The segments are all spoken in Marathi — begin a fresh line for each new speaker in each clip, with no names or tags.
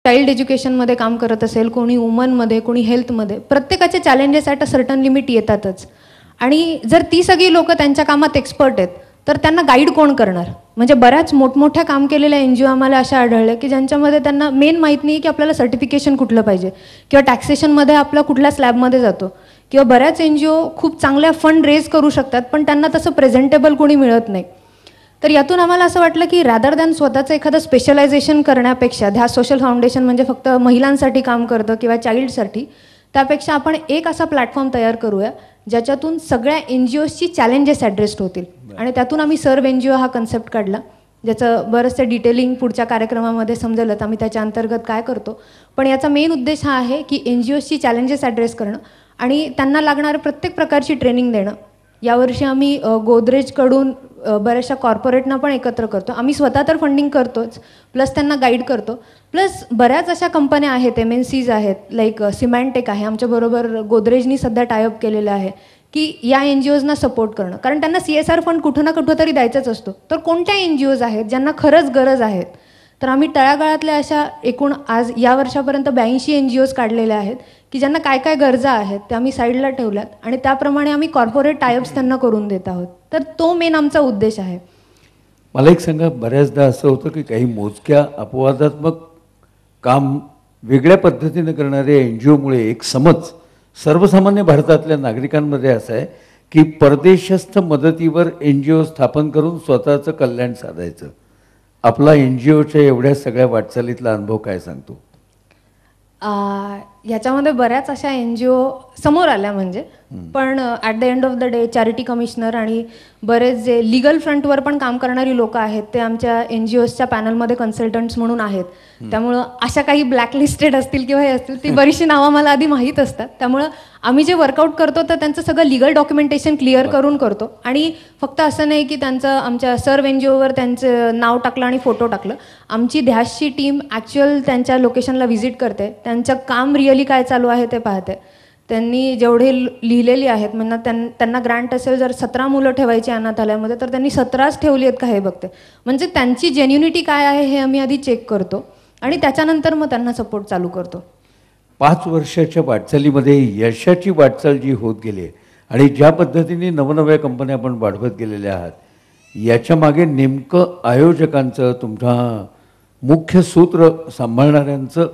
चाइल्ड एज्युकेशनमध्ये काम करत असेल, कोणी वुमनमध्ये, कोणी हेल्थमध्ये, प्रत्येकाचे challenges at a certain limit येतातच. आणि जर ती सगळी लोकं त्यांच्या कामात एक्सपर्ट आहेत तर त्यांना गाईड कोण करणार? म्हणजे बऱ्याच मोठमोठ्या काम केलेल्या NGO आम्हाला अशा आढळल्या की ज्यांच्यामध्ये त्यांना मेन माहीत नाही की आपल्याला सर्टिफिकेशन कुठलं पाहिजे किंवा टॅक्सेशनमध्ये आपला कुठल्या स्लॅबमध्ये जातो, किंवा बऱ्याच NGO खूप चांगल्या फंड रेज करू शकतात पण त्यांना तसं प्रेझेंटेबल कोणी मिळत नाही. तर यातून आम्हाला असं वाटलं की रॅदर दॅन स्वतःचं एखादं स्पेशलायझेशन करण्यापेक्षा, ध्यास सोशल फाउंडेशन म्हणजे फक्त महिलांसाठी काम करतं किंवा चाइल्डसाठी, त्यापेक्षा आपण एक असा प्लॅटफॉर्म तयार करूया ज्याच्यातून सगळ्या NGOsची चॅलेंजेस ॲड्रेस्ड होतील. आणि त्यातून आम्ही सर्व NGO हा कन्सेप्ट काढला, ज्याचं बरंचसं डिटेलिंग पुढच्या कार्यक्रमामध्ये समजेलच आम्ही त्याच्या अंतर्गत काय करतो. पण याचा मेन उद्देश हा आहे की NGOsची चॅलेंजेस ॲड्रेस करणं आणि त्यांना लागणारं प्रत्येक प्रकारची ट्रेनिंग देणं. यावर्षी आम्ही गोदरेजकडून बऱ्याचशा कॉर्पोरेटना पण एकत्र करतो. आम्ही स्वतः तर फंडिंग करतोच, प्लस त्यांना गाईड करतो. प्लस बऱ्याच अशा कंपन्या आहेत, MNCs आहेत, लाईक सिमॅन्टेक आहे आमच्याबरोबर, गोदरेजनी सध्या टायअप केलेलं आहे की या NGOsना सपोर्ट करणं, कारण त्यांना CSR फंड कुठं ना कुठं तरी द्यायचाच असतो. तर कोणत्या NGOs आहेत ज्यांना खरंच गरज आहेत, तर आम्ही तळागाळातल्या अशा एकूण आज या वर्षापर्यंत 82 NGOs काढलेल्या आहेत की ज्यांना काय काय गरजा आहेत त्या आम्ही साईडला ठेवल्यात आणि त्याप्रमाणे आम्ही कॉर्पोरेट टायअप्स त्यांना करून देत आहोत. तर तो मेन आमचा उद्देश आहे.
मला एक सांगा, बऱ्याचदा असं होतं की काही मोजक्या अपवादात्मक काम वेगळ्या पद्धतीने करणाऱ्या NGOमुळे एक समज सर्वसामान्य भारतातल्या नागरिकांमध्ये असा आहे की परदेशस्थ मदतीवर NGO स्थापन करून स्वतःचं कल्याण साधायचं. आपला NGOच्या एवढ्या सगळ्या वाटचालीतला अनुभव काय सांगतो?
याच्यामध्ये बऱ्याच अशा NGO समोर आल्या म्हणजे, पण at the end of the day charity commissioner आणि बरेच जे लिगल फ्रंटवर पण काम करणारी लोक आहेत ते आमच्या NGOsच्या पॅनलमध्ये कन्सल्टंट्स म्हणून आहेत. त्यामुळं अशा काही ब्लॅकलिस्टेड असतील किंवा हे असतील ती बरीचशी नावं मला आधी माहीत असतात. त्यामुळं आम्ही जे वर्कआउट करतो तर त्यांचं सगळं लिगल डॉक्युमेंटेशन क्लिअर करून करतो. आणि फक्त असं नाही की त्यांचं आमच्या सर्व NGOवर त्यांचं नाव टाकलं आणि फोटो टाकलं. आमची ध्यासची टीम ॲक्च्युअल त्यांच्या लोकेशनला व्हिजिट करते, त्यांचं काम रिअली काय चालू आहे ते पाहते. त्यांनी जेवढे लिहिलेली आहेत, म्हणजे त्यांना ग्रँट असेल जर 17 मुलं ठेवायची अनाथालयामध्ये तर त्यांनी 17च ठेवली आहेत का हे बघते. म्हणजे त्यांची जेन्युनिटी काय आहे हे आम्ही आधी चेक करतो आणि त्याच्यानंतर मग त्यांना सपोर्ट चालू करतो.
5 वर्षाच्या वाटचालीमध्ये यशाची वाटचाल जी होत गेली आणि ज्या पद्धतीने नवनव्या कंपन्या आपण वाढवत गेलेल्या आहात, याच्या मागे नेमकं आयोजकांचं, तुमच्या मुख्य सूत्र सांभाळणाऱ्यांचं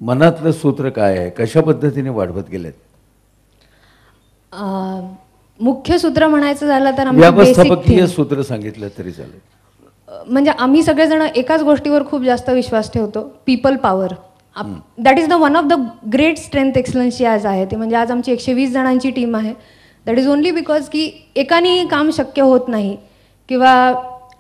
मनातलं सूत्र काय आहे? कशा पद्धतीने वाढवत गेलेत?
मुख्य सूत्र म्हणायचं झालं तर
व्यवस्थापकीय सूत्र सांगितलं तरी चालेल.
म्हणजे आम्ही सगळेजण एकाच गोष्टीवर खूप जास्त विश्वास ठेवतो, people power. That is the one of the great strength एक्सलन्सची आज आहे ते. म्हणजे आज आमची 120 जणांची टीम आहे. दॅट इज ओनली बिकॉज की एकाने काम शक्य होत नाही, किंवा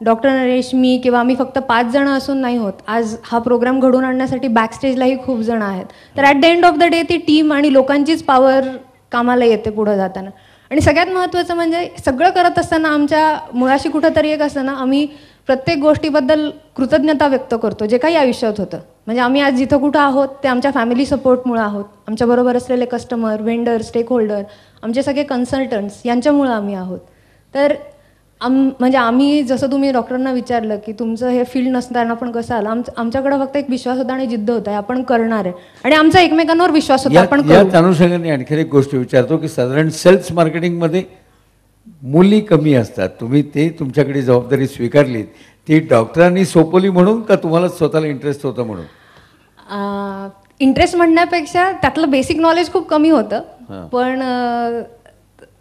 डॉक्टर नरेश, मी किंवा आम्ही फक्त 5 जण असून नाही होत. आज हा प्रोग्राम घडवून आणण्यासाठी बॅकस्टेजलाही खूप जण आहेत. तर at the end of the day ती टीम आणि लोकांचीच पॉवर कामाला येते पुढं जाताना. आणि सगळ्यात महत्त्वाचं म्हणजे सगळं करत असताना आमच्या मुळाशी कुठंतरी एक असताना आम्ही प्रत्येक गोष्टीबद्दल कृतज्ञता व्यक्त करतो जे काही आयुष्यात होतं. म्हणजे आम्ही आज जिथं कुठं आहोत ते आमच्या फॅमिली सपोर्टमुळं आहोत. आमच्याबरोबर असलेले कस्टमर, व्हेंडर, स्टेक होल्डर, आमचे सगळे कन्सल्टंट्स यांच्यामुळं आम्ही आहोत. तर म्हणजे आम्ही जसं तुम्ही डॉक्टरांना विचारलं की तुमचं हे फील्ड नसताना पण कसं आलं, आमच्याकडे फक्त एक विश्वास होता आणि जिद्द होता, आपण करणार आहे. आणि आमचा एकमेकांवर विश्वास होता आपण करू.
या अनुषंगाने आणखी एक गोष्ट विचारतो की साधारण सेल्स मार्केटिंगमध्ये मुली कमी असतात, तुम्ही ते तुमच्याकडे जबाबदारी स्वीकारलीत, ती डॉक्टरांनी सोपवली म्हणून का तुम्हाला स्वतःला इंटरेस्ट होता म्हणून?
इंटरेस्ट म्हणण्यापेक्षा त्यातलं बेसिक नॉलेज खूप कमी होतं. पण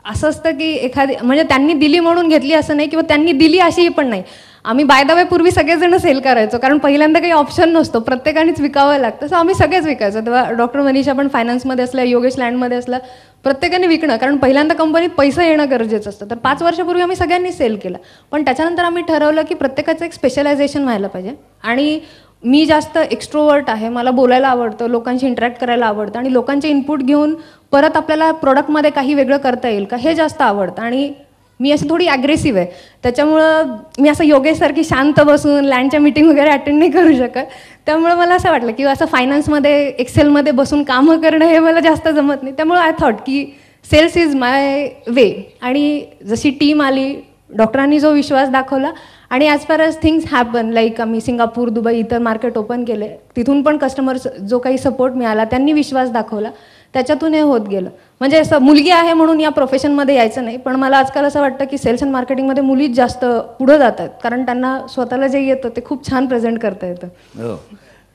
असं असतं की एखादी म्हणजे त्यांनी दिली म्हणून घेतली असं नाही, किंवा त्यांनी दिली अशीही पण नाही. आम्ही बाय द वे पूर्वी सगळेजण सेल करायचो, कारण पहिल्यांदा काही ऑप्शन नसतो, प्रत्येकानेच विकावं लागतं. सो आम्ही सगळेच विकायचो. तेव्हा डॉक्टर मनीषा पण फायनान्समध्ये असल्या, योगेश लँडमध्ये असला, प्रत्येकाने विकणं, कारण पहिल्यांदा कंपनीत पैसा येणं गरजेचं असतं. तर 5 वर्षापूर्वी आम्ही सगळ्यांनी सेल केलं. पण त्याच्यानंतर आम्ही ठरवलं की प्रत्येकाचं एक स्पेशलायझेशन व्हायला पाहिजे. आणि मी जास्त एक्स्ट्रोवर्ट आहे, मला बोलायला आवडतं, लोकांशी इंटरॅक्ट करायला आवडतं आणि लोकांचे इनपुट घेऊन परत आपल्याला प्रोडक्टमध्ये काही वेगळं करता येईल का हे जास्त आवडतं. आणि मी अशी थोडी ॲग्रेसिव्ह आहे, त्याच्यामुळं मी असं योगेशसारखी शांत बसून लँडच्या मीटिंग वगैरे अटेंड नाही करू शकत. त्यामुळं मला असं वाटलं की असं फायनान्समध्ये, एक्सेलमध्ये बसून कामं करणं हे मला जास्त जमत नाही. त्यामुळं आय थॉट की सेल्स इज माय वे. आणि जशी टीम आली, डॉक्टरांनी जो विश्वास दाखवला आणि as far as things happen, like आम्ही सिंगापूर, दुबई इतर मार्केट ओपन केले, तिथून पण कस्टमर्स जो काही सपोर्ट मिळाला, त्यांनी विश्वास दाखवला, त्याच्यातून हे होत गेलं. म्हणजे असं मुलगी आहे म्हणून या प्रोफेशनमध्ये यायचं नाही, पण मला आजकाल असं वाटतं की सेल्स अँड मार्केटिंगमध्ये मुलीच जास्त पुढं जातात, कारण त्यांना स्वतःला जे येतं ते खूप छान प्रेझेंट करता येतं.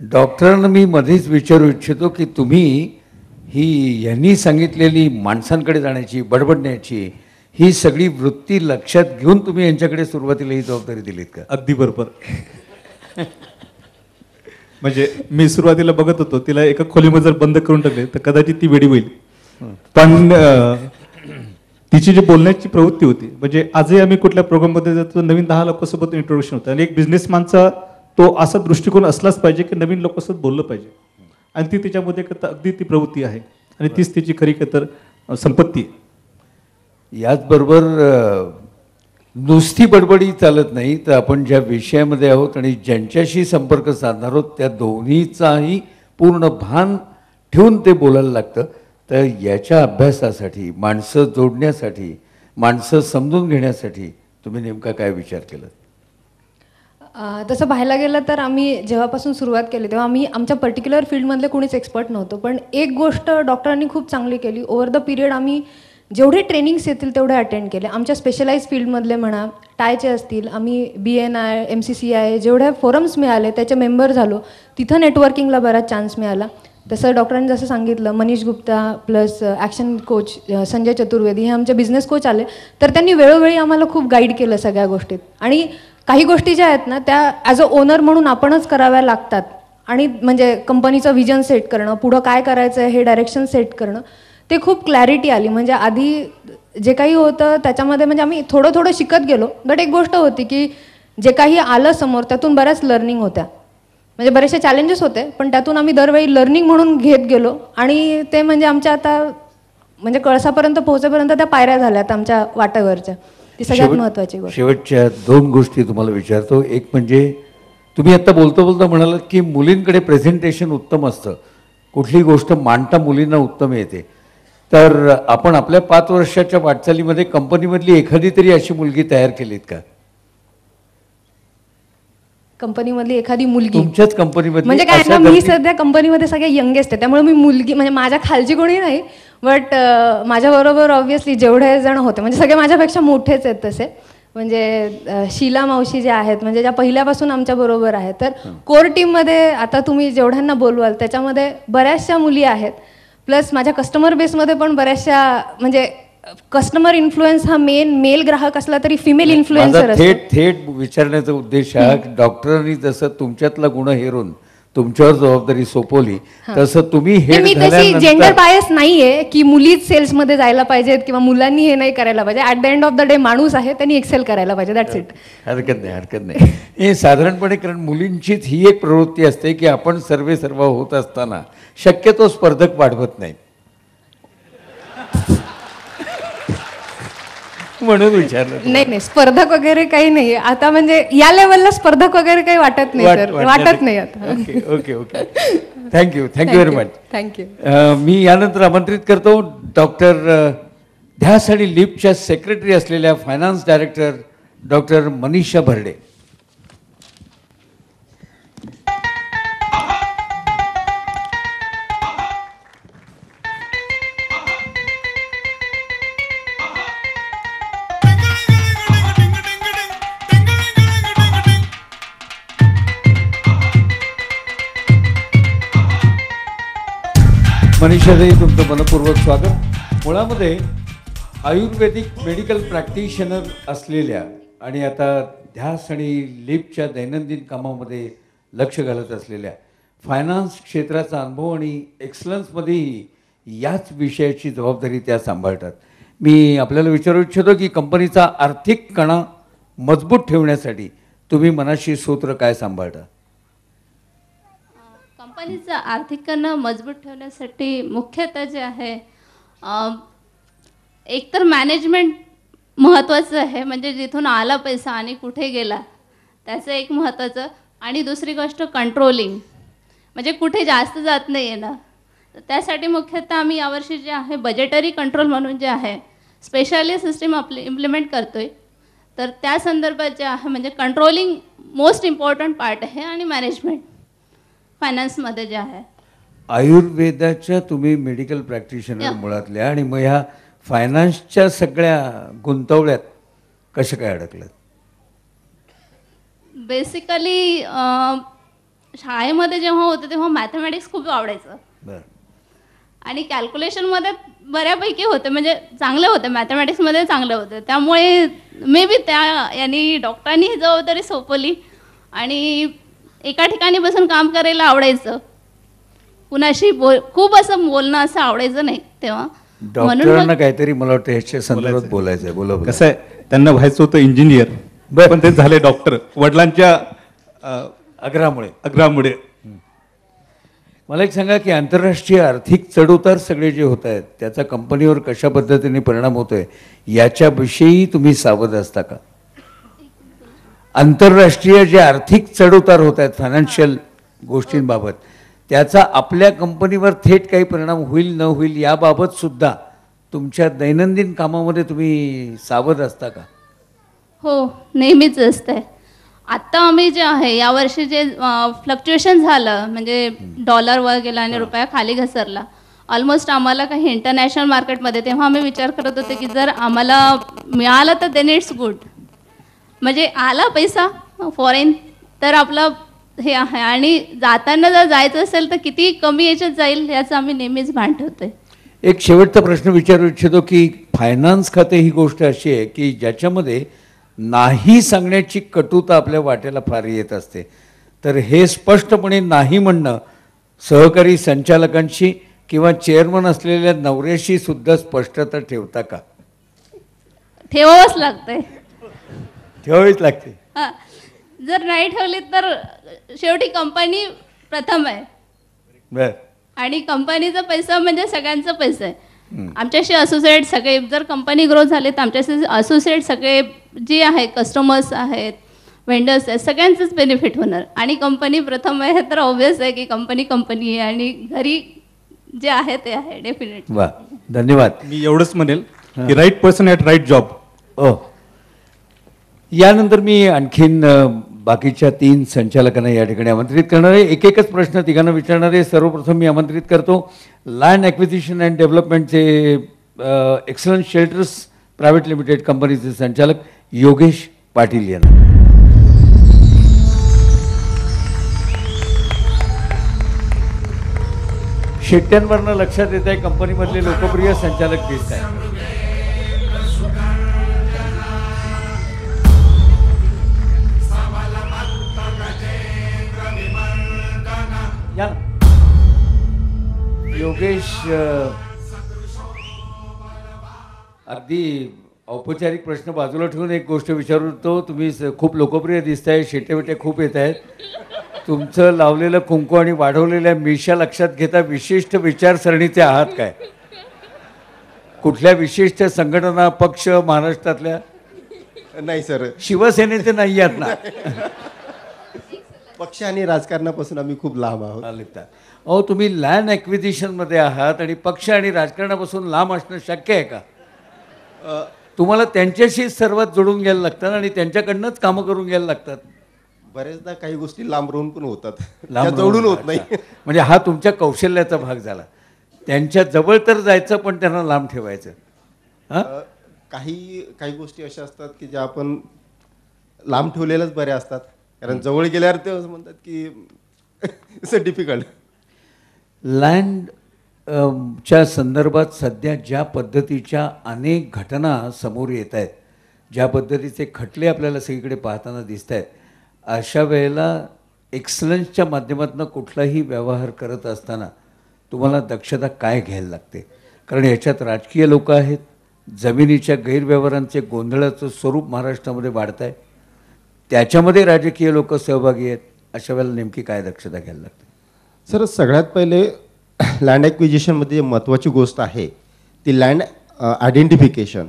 डॉक्टरांना मी मध्येच विचारू इच्छितो की तुम्ही ही यांनी सांगितलेली माणसांकडे जाण्याची, बडबडण्याची ही सगळी वृत्ती लक्षात घेऊन तुम्ही यांच्याकडे सुरुवातीला ही जबाबदारी दिलीत का?
अगदी बरोबर. म्हणजे मी सुरुवातीला बघत होतो, तिला एका खोलीमध्ये जर बंद करून टाकले तर कदाचित ती वेडी होईल, पण तिची जी बोलण्याची प्रवृत्ती होती, म्हणजे आजही आम्ही कुठल्या प्रोग्राममध्ये जातो नवीन 10 लोकांसोबत इंट्रोडक्शन होतं, आणि एक बिझनेसमॅनचा तो असा दृष्टिकोन असलाच पाहिजे की नवीन लोकांसोबत बोललं पाहिजे, आणि ती तिच्यामध्ये अगदी ती प्रवृत्ती आहे, आणि तीच तिची खरी तर संपत्ती आहे.
याचबरोबर नुसती बडबडी चालत नाही, तर आपण ज्या विषयामध्ये आहोत आणि ज्यांच्याशी संपर्क साधणार आहोत त्या दोन्हीचाही पूर्ण भान ठेवून ते बोलायला लागतं. तर याच्या अभ्यासासाठी, माणसं जोडण्यासाठी, माणसं समजून घेण्यासाठी तुम्ही नेमका काय विचार केला?
तसं पाहायला गेलं तर आम्ही जेव्हापासून सुरुवात केली तेव्हा आम्ही आमच्या पर्टिक्युलर फील्डमधले कोणीच एक्सपर्ट नव्हतो, पण एक गोष्ट डॉक्टरांनी खूप चांगली केली. ओव्हर द पिरियड आम्ही जेवढे ट्रेनिंग्स येतील तेवढे अटेंड केले. आमच्या स्पेशलाइज फील्डमधले म्हणा, टायचे असतील, आम्ही BNI, MCCI जेवढे फोरम्स मिळाले त्याचे मेंबर झालो, तिथं नेटवर्किंगला बराच चान्स मिळाला. तसं डॉक्टरांनी जसं सांगितलं, Manish Gupta plus action coach Sanjay Chaturvedi हे आमचे बिझनेस कोच आले, तर त्यांनी वेळोवेळी आम्हाला खूप गाईड केलं सगळ्या गोष्टीत. आणि काही गोष्टी ज्या आहेत ना त्या ॲज अ ओनर म्हणून आपणच कराव्या लागतात, आणि म्हणजे कंपनीचं विजन सेट करणं, पुढं काय करायचं आहे हे डायरेक्शन सेट करणं, ते खूप क्लॅरिटी आली. म्हणजे आधी जे काही होतं त्याच्यामध्ये म्हणजे आम्ही थोडं थोडं शिकत गेलो, बट एक गोष्ट होती की जे काही आलं समोर त्यातून बऱ्याच लर्निंग होत्या, म्हणजे बरेचसे चॅलेंजेस होते, पण त्यातून आम्ही दरवेळी लर्निंग म्हणून घेत गेलो, आणि ते म्हणजे आमच्या आता म्हणजे कळसापर्यंत पोहोचेपर्यंत त्या पायऱ्या झाल्यात आमच्या वाटेवरच्या. ती सगळ्यात महत्त्वाची गोष्ट.
शेवटच्या 2 गोष्टी तुम्हाला विचारतो. एक म्हणजे तुम्ही आता बोलता बोलता म्हणालात की मुलींकडे प्रेझेंटेशन उत्तम असतं, कुठली गोष्ट मांडता मुलींना उत्तम येते. तर आपण आपल्या 5 वर्षाच्या वाटचालीमध्ये कंपनीमधली एखादी तरी अशी मुलगी तयार केलीत का?
कंपनीमधली एखादी मुलगी
तुमच्याच कंपनीमध्ये?
म्हणजे काय ना, मी सध्या कंपनीमध्ये सगळ्यात यंगेस्ट आहे, त्यामुळे मी मुलगी म्हणजे माझ्या खालची कोणी नाही, बट माझ्याबरोबर ऑब्व्हियसली जेवढे जण होते म्हणजे सगळे माझ्यापेक्षा मोठेच आहेत तसे. म्हणजे शीला मावशी ज्या आहेत म्हणजे ज्या पहिल्यापासून आमच्या बरोबर आहेत, तर कोर टीममध्ये आता तुम्ही जेवढ्यांना बोलवाल त्याच्यामध्ये बऱ्याचशा मुली आहेत. प्लस माझ्या कस्टमर बेसमध्ये पण बऱ्याचशा, म्हणजे कस्टमर इन्फ्लुएन्स हा मेल ग्राहक असला तरी फिमेल इन्फ्लुएन्सर असतो.
थेट विचारण्याचा उद्देश हा, डॉक्टरांनी जसं तुमच्यातला गुण हेरून तुमच्यावर जबाबदारी सोपवली तसं तुम्ही हे
मी तशी जेंडर बायस नाहीये की मुलीच सेल्समध्ये जायला पाहिजेत किंवा मुलांनी हे नाही करायला पाहिजे. At the end of the day माणूस आहे, त्यांनी एक्सेल करायला पाहिजे, दॅट्स इट.
हरकत नाही. हे साधारणपणे, कारण मुलींचीच ही एक प्रवृत्ती असते की आपण सर्व होत असताना शक्यतो स्पर्धक वाढवत नाही, म्हणून विचारलं.
नाही, स्पर्धक वगैरे काही नाही आता, म्हणजे या लेवलला स्पर्धक वगैरे काही वाटत नाही सर, वाटत नाही आता.
Okay thank you very much.
Thank you.
मी यानंतर आमंत्रित करतो डॉक्टर ध्यास आणि लिपच्या सेक्रेटरी असलेल्या finance director doctor Manisha Bharade. मनीषाताई, तुमचं मनपूर्वक स्वागत. मुळामध्ये आयुर्वेदिक मेडिकल प्रॅक्टिशनर असलेल्या आणि आता ध्यास आणि लिपच्या दैनंदिन कामामध्ये लक्ष घालत असलेल्या, फायनान्स क्षेत्राचा अनुभव आणि एक्सलन्समध्येही याच विषयाची जबाबदारी त्या सांभाळतात. मी आपल्याला विचारू इच्छितो की कंपनीचा आर्थिक कणा मजबूत ठेवण्यासाठी तुम्ही मनाशी सूत्र काय सांभाळता?
कंपनीचं आर्थिक कणा मजबूत ठेवण्यासाठी मुख्यतः जे आहे, एकतर मॅनेजमेंट महत्त्वाचं आहे, म्हणजे जिथून आला पैसा आणि कुठे गेला त्याचं एक महत्त्वाचं, आणि दुसरी गोष्ट कंट्रोलिंग, म्हणजे कुठे जास्त जात नाही आहे ना. तर त्यासाठी मुख्यतः आम्ही यावर्षी जे आहे बजेटरी कंट्रोल म्हणून जे आहे स्पेशली सिस्टीम इम्प्लिमेंट करतो आहे. तर त्या संदर्भात जे आहे म्हणजे कंट्रोलिंग मोस्ट इम्पॉर्टंट पार्ट आहे आणि मॅनेजमेंट फायनान्समध्ये जे आहे.
आयुर्वेदाच्या तुम्ही मेडिकल प्रॅक्टिशनर मुळातल्या आणि मग ह्या फायनान्सच्या सगळ्या गुंतवल्यात कशा काय अडकल्यात?
बेसिकली शाळेमध्ये जेव्हा होते तेव्हा मॅथमॅटिक्स खूप आवडायचं
बरं.
आणि कॅल्क्युलेशनमध्ये बऱ्यापैकी होते, म्हणजे चांगले होते, मॅथमॅटिक्समध्ये चांगले होते. त्यामुळे मे बी त्या यांनी डॉक्टरांनी ही जबाबदारी सोपवली आणि एका ठिकाणी बसून काम करायला आवडायचं. कुणाशी खूप असं बोलणं असं आवडायचं नाही तेव्हा.
डॉक्टरांना काहीतरी मला वाटतं ह्याच्या संदर्भात बोलायचं आहे. बोला.
कसं आहे, त्यांना व्हायचं होतं इंजिनियर, पण ते झाले डॉक्टर वडिलांच्या आग्रहामुळे.
मला एक सांगा की आंतरराष्ट्रीय आर्थिक चढउतार सगळे जे होत आहेत त्याचा कंपनीवर कशा पद्धतीने परिणाम होतोय याच्याविषयी तुम्ही सावध असता का? आंतरराष्ट्रीय जे आर्थिक चढउतार होत आहेत फायनान्शियल गोष्टींबाबत त्याचा आपल्या कंपनीवर थेट काही परिणाम होईल न होईल याबाबत सुद्धा तुमच्या दैनंदिन कामामध्ये तुम्ही सावध असता का?
हो, नेहमीच असतंय. आत्ता आम्ही जे आहे यावर्षी जे फ्लक्च्युएशन झालं म्हणजे डॉलरवर गेला आणि रुपया खाली घसरला ऑलमोस्ट आम्हाला काही इंटरनॅशनल मार्केटमध्ये, तेव्हा आम्ही विचार करत होते की जर आम्हाला मिळालं तर देन इट्स गुड, म्हणजे आला पैसा फॉरेन तर आपलं हे आहे, आणि जाताना जर जायचं असेल तर किती कमी याच्यात जाईल याचं आम्ही नेहमीच भान ठेवतोय.
एक शेवटचा प्रश्न विचारू इच्छितो की फायनान्स खाते ही गोष्ट अशी आहे की ज्याच्यामध्ये नाही सांगण्याची कटुता आपल्या वाट्याला फार येत असते, तर हे स्पष्टपणे नाही म्हणणं सहकारी संचालकांशी किंवा चेअरमन असलेल्या नवऱ्याशी सुद्धा स्पष्टता ठेवता का?
ठेवावंच लागतंय.
ठेवावीच लागते.
हां, जर नाही ठेवली तर शेवटी कंपनी प्रथम आहे.
बर.
आणि कंपनीचा पैसा म्हणजे सगळ्यांचा पैसा आहे. आमच्याशी असोसिएट सगळे, जर कंपनी ग्रोथ झाली तर आमच्याशी असोसिएट सगळे जे आहे कस्टमर्स आहेत, वेंडर्स आहेत, सगळ्यांचंच बेनिफिट होणार. आणि कंपनी प्रथम आहे तर ऑब्व्हियस आहे की कंपनी आहे आणि घरी जे आहे ते आहे डेफिनेटली.
वा, धन्यवाद.
मी एवढंच म्हणेल की right person at right job.
यानंतर मी आणखीन बाकीच्या 3 संचालकांना या ठिकाणी आमंत्रित करणार आहे. एक एकच प्रश्न तिघांना विचारणार आहे. सर्वप्रथम मी आमंत्रित करतो लँड ॲक्विजिशन अँड डेव्हलपमेंटचे एक्सलन्स शेल्टर्स प्रायव्हेट लिमिटेड कंपनीचे संचालक योगेश पाटील यांना. शेट्ट्यांवरनं लक्षात येत आहे कंपनीमधले लोकप्रिय संचालक दिसत आहेत. या ना. योगेश, अगदी औपचारिक प्रश्न बाजूला ठेवून एक गोष्ट विचारतो. तुम्ही खूप लोकप्रिय दिसताय, शेटे खूप येत आहेत. तुमचं लावलेलं कुंकू आणि वाढवलेल्या मिशा लक्षात घेता विशिष्ट विचारसरणीचे आहात काय? कुठल्या विशिष्ट संघटना पक्ष महाराष्ट्रातल्या?
नाही सर,
शिवसेनेचे नाही आहेत ना?
पक्ष आणि राजकारणापासून आम्ही खूप लांब आहोत.
अहो, तुम्ही लँड ॲक्विजिशनमध्ये आहात आणि पक्ष आणि राजकारणापासून लांब असणं शक्य आहे का? तुम्हाला त्यांच्याशी सर्वात जोडून घ्यायला लागतात आणि त्यांच्याकडनंच कामं करून घ्यायला लागतात.
बरेचदा काही गोष्टी लांब राहून पण होतात,
लांब
जोडून होत नाही.
म्हणजे हा तुमच्या कौशल्याचा भाग झाला. त्यांच्या जवळ तर जायचं पण त्यांना लांब ठेवायचं.
काही गोष्टी अशा असतात की ज्या आपण लांब ठेवलेल्याच बऱ्या असतात, कारण जवळ गेल्यावर ते असं म्हणतात की इट्स डिफिकल्ट.
लँड च्या संदर्भात सध्या ज्या पद्धतीच्या अनेक घटना समोर येत आहेत, ज्या पद्धतीचे खटले आपल्याला सगळीकडे पाहताना दिसत आहेत, अशा वेळेला एक्सलन्सच्या माध्यमातून कुठलाही व्यवहार करत असताना तुम्हाला दक्षता काय घ्यायला लागते? कारण याच्यात राजकीय लोक आहेत, जमिनीच्या गैरव्यवहारांचे गोंधळाचं स्वरूप महाराष्ट्रामध्ये वाढत आहे, त्याच्यामध्ये राजकीय लोक सहभागी आहेत. अशा वेळेला नेमकी काय दक्षता घ्यायला लागते?
सर, सगळ्यात पहिले लँड ॲक्विजिशनमध्ये महत्त्वाची गोष्ट आहे ती लँड आयडेंटिफिकेशन.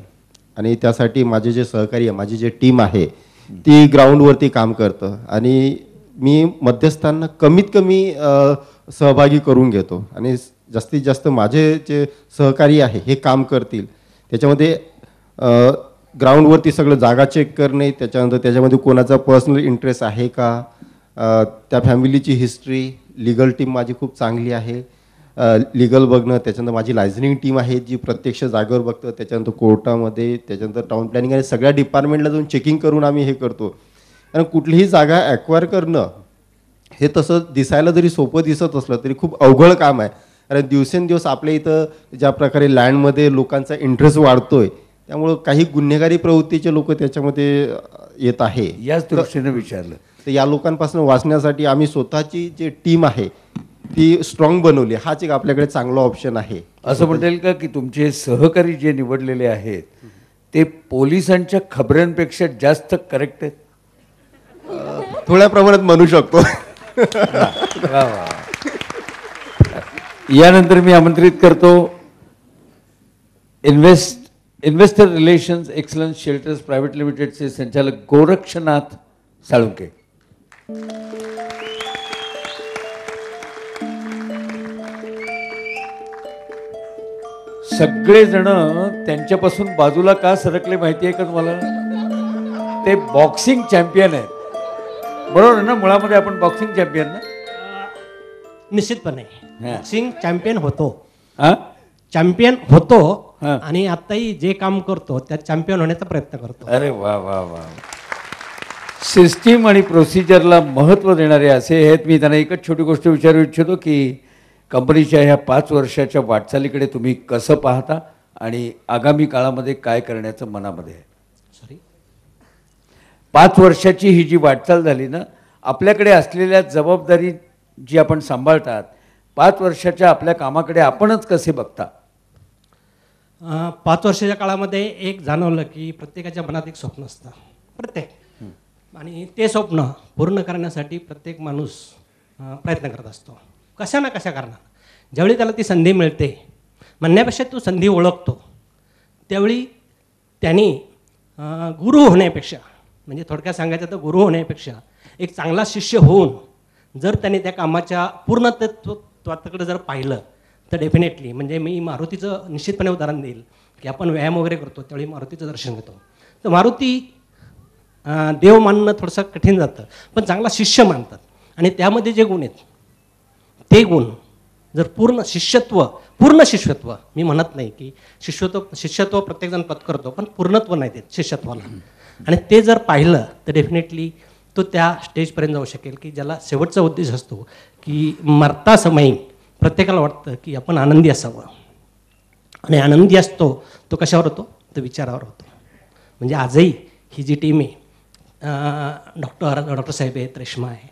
आणि त्यासाठी माझे जे सहकारी आहे, माझी जे टीम आहे ती ग्राउंडवरती काम करतं आणि मी मध्यस्थांना कमीत कमी सहभागी करून घेतो आणि जास्तीत जास्त माझे जे सहकारी आहे हे काम करतील. त्याच्यामध्ये ग्राउंडवरती सगळं जागा चेक करणे, त्याच्यानंतर त्याच्यामध्ये कोणाचा पर्सनल इंटरेस्ट आहे का, त्या फॅमिलीची हिस्ट्री, लिगल टीम माझी खूप चांगली आहे, लिगल बघणं, त्याच्यानंतर माझी लायझनिंग टीम आहे जी प्रत्यक्ष जागेवर बघतं, त्याच्यानंतर कोर्टामध्ये, त्याच्यानंतर टाउन प्लॅनिंग आणि सगळ्या डिपार्टमेंटला जाऊन चेकिंग करून आम्ही हे करतो. कारण कुठलीही जागा ॲक्वायर करणं हे तसं दिसायला जरी सोपं दिसत असलं तरी खूप अवघड काम आहे. कारण दिवसेंदिवस आपल्या इथं ज्या प्रकारे लँडमध्ये लोकांचा इंटरेस्ट वाढतोय, त्यामुळं काही गुन्हेगारी प्रवृत्तीचे लोक त्याच्यामध्ये येत आहे.
याच दृष्टीने विचारलं.
तर या लोकांपासून वाचण्यासाठी आम्ही स्वतःची जी टीम आहे ती स्ट्रॉंग बनवली. हाच एक आपल्याकडे चांगला ऑप्शन आहे.
असं म्हणता येईल का की तुमचे सहकारी जे निवडलेले आहेत ते पोलिसांच्या खबऱ्यांपेक्षा जास्त करेक्ट आहेत?
थोड्या प्रमाणात म्हणू शकतो.
वा वा. यानंतर मी आमंत्रित करतो investor relations excellence shelters private लिमिटेडचे संचालक गोरक्षनाथ साळुंके. सगळेजण त्यांच्यापासून बाजूला का सरकले माहिती आहे का तुम्हाला? ते बॉक्सिंग चॅम्पियन आहेत, बरोबर ना? मुळामध्ये आपण बॉक्सिंग चॅम्पियन ना?
निश्चितपणे बॉक्सिंग चॅम्पियन होतो,
हा
चॅम्पियन होतो
हा.
आणि आताही जे काम करतो त्यात चॅम्पियन होण्याचा प्रयत्न करतो.
अरे वा वा वा. सिस्टीम आणि प्रोसिजरला महत्त्व देणारे असे आहेत. मी त्यांना एकच छोटी गोष्ट विचारू इच्छितो की कंपनीच्या ह्या 5 वर्षाच्या वाटचालीकडे तुम्ही कसं पाहता आणि आगामी काळामध्ये काय करण्याचं मनामध्ये आहे?
सॉरी,
5 वर्षाची ही जी वाटचाल झाली ना, आपल्याकडे असलेल्या जबाबदारी जी आपण सांभाळतात, 5 वर्षाच्या आपल्या कामाकडे आपणच कसे बघता?
5 वर्षाच्या काळामध्ये एक जाणवलं की प्रत्येकाच्या मनात एक स्वप्न असतं, प्रत्येक, आणि ते स्वप्न पूर्ण करण्यासाठी प्रत्येक माणूस प्रयत्न करत असतो कशा ना कशा कारणानं. ज्यावेळी त्याला ती संधी मिळते, म्हणण्यापेक्षा तू संधी ओळखतो, त्यावेळी त्यांनी गुरु होण्यापेक्षा, म्हणजे थोडक्यात सांगायचं तर गुरु होण्यापेक्षा एक चांगला शिष्य होऊन जर त्याने त्या कामाच्या पूर्णत्वाकडे जर पाहिलं तर डेफिनेटली, म्हणजे मी मारुतीचं निश्चितपणे उदाहरण देईल की आपण व्यायाम वगैरे करतो त्यावेळी मारुतीचं दर्शन घेतो, तर मारुती देव मानणं थोडंसं कठीण जातं, पण चांगला शिष्य मानतात. आणि त्यामध्ये जे गुण आहेत ते गुण जर पूर्ण शिष्यत्व, मी म्हणत नाही की शिष्यत्व प्रत्येकजण पत्करतो, पण पूर्णत्व नाही देत शिष्यत्वाला, आणि ते जर पाहिलं तर डेफिनेटली तो त्या स्टेजपर्यंत जाऊ शकेल की ज्याला शेवटचा उद्देश असतो की मरता समयी प्रत्येकाला वाटतं की आपण आनंदी असावं, आणि आनंदी असतो तो कशावर होतो? तो विचारावर होतो. म्हणजे आजही ही जी टीम आहे, डॉक्टर साहेब आहेत, रेश्मा आहे,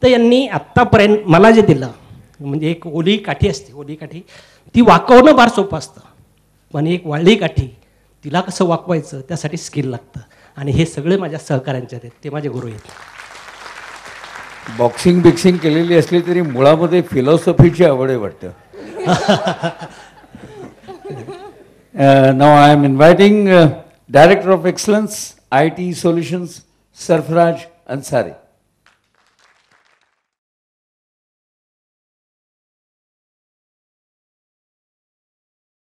तर यांनी आत्तापर्यंत मला जे दिलं, म्हणजे एक ओली काठी असते, ओली काठी ती वाकवणं फार सोपं असतं, पण एक वाळली काठी तिला कसं वाकवायचं त्यासाठी स्किल लागतं, आणि हे सगळे माझ्या सहकाऱ्यांचे आहेत, ते माझे गुरु आहेत.
बॉक्सिंग बिक्सिंग केलेली असली तरी मुळामध्ये फिलॉसॉफीची आवड आहे वाटतं. नाव I am inviting director of excellence IT Solutions, Sarfaraj Ansari.